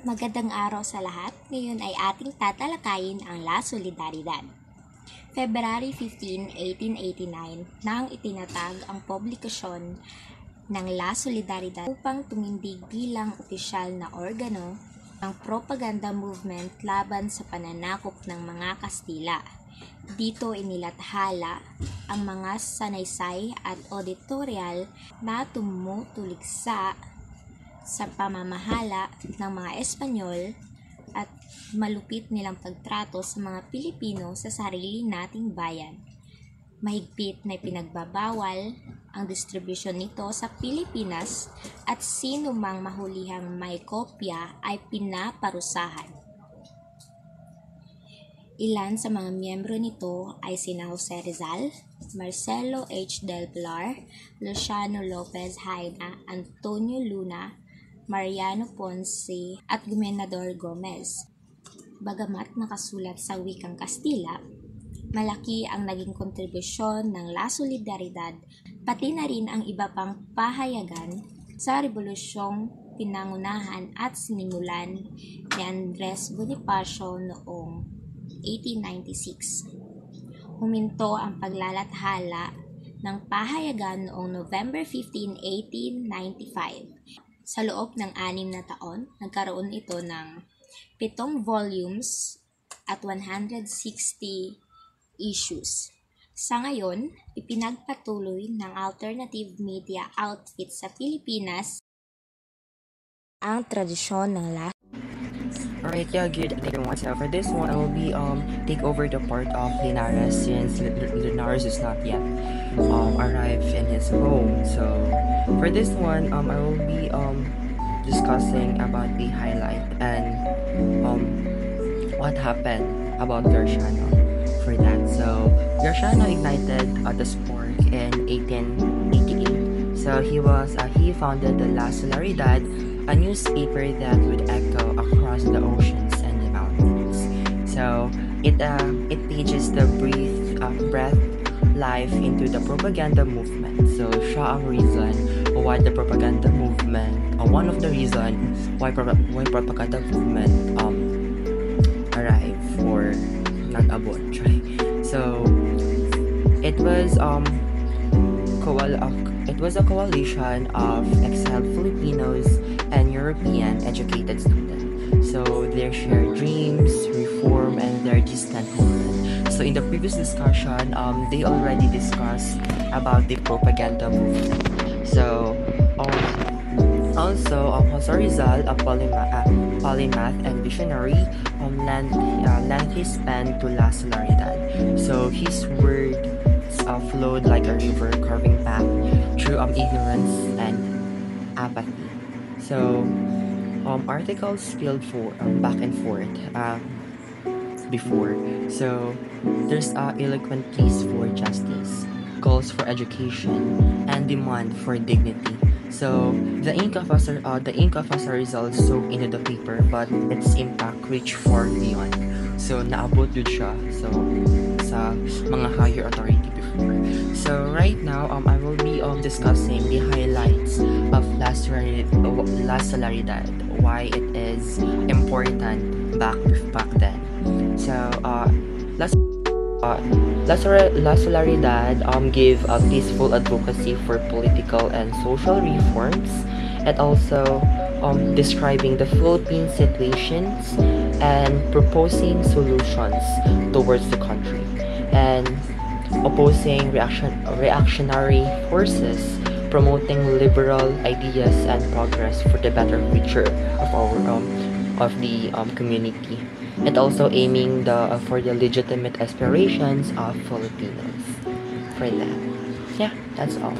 Magandang araw sa lahat. Ngayon ay ating tatalakayin ang La Solidaridad. February 15, 1889 nang itinatag ang publikasyon ng La Solidaridad upang tumindig bilang opisyal na organo ng propaganda movement laban sa pananakop ng mga Kastila. Dito inilathala ang mga sanaysay at editorial na tumutuligsa sa pamamahala ng mga Espanyol at malupit nilang pagtrato sa mga Pilipino sa sarili nating bayan. Mahigpit na pinagbabawal ang distribusyon nito sa Pilipinas at sino mang mahulihang may kopya ay pinaparusahan. Ilan sa mga miyembro nito ay sina Jose Rizal, Marcelo H. del Pilar, Luciano Lopez Haina, Antonio Luna, Mariano Ponce at Gobernador Gomez. Bagamat nakasulat sa wikang Kastila, malaki ang naging kontribusyon ng La Solidaridad, pati na rin ang iba pang pahayagan sa rebolusyong pinangunahan at sinimulan ni Andres Bonifacio noong 1896. Huminto ang paglalathala ng pahayagan noong November 15, 1895. Sa loob ng 6 na taon, nagkaroon ito ng 7 volumes at 160 issues. Sa ngayon, ipinagpatuloy ng alternative media outfit sa Pilipinas ang tradisyon ng La. Alright, yeah, good day everyone. So for this one, I will be take over the part of Linares since Linares is not yet arrived in his home. So for this one, I will be discussing about the highlight and what happened about Garciano for that. So Garciano ignited the sport in 1888. So he founded the La Solidaridad, a newspaper that would echo across the oceans and the mountains. So it pages the breath life into the propaganda movement. So siya ang reason why the propaganda movement, one of the reason why propaganda movement arrived or nag-abot. So it was a coalition of exiled Filipinos and European educated students. So their shared dreams, reform, and their distant homeland. So in the previous discussion, they already discussed about the propaganda movement. So also, Jose Rizal, a polymath and visionary, lent his pen to La Solidaridad. So his words flowed like a river, carving path through ignorance and apathy. So articles spilled for back and forth before. So there's eloquent pleas for justice, calls for education, and demand for dignity. So the ink of Jose Rizal soaked into the paper, but its impact reached far beyond. So naabot yun siya sa mga higher authority before. So right now I will be discussing the highlights of La Solidaridad, why it is important back then. So La Solidaridad gave a peaceful advocacy for political and social reforms, and also describing the Philippine situations and proposing solutions towards the country, and opposing reactionary forces, promoting liberal ideas and progress for the better future of the community, and also aiming for the legitimate aspirations of Filipinos. For that, yeah, that's all.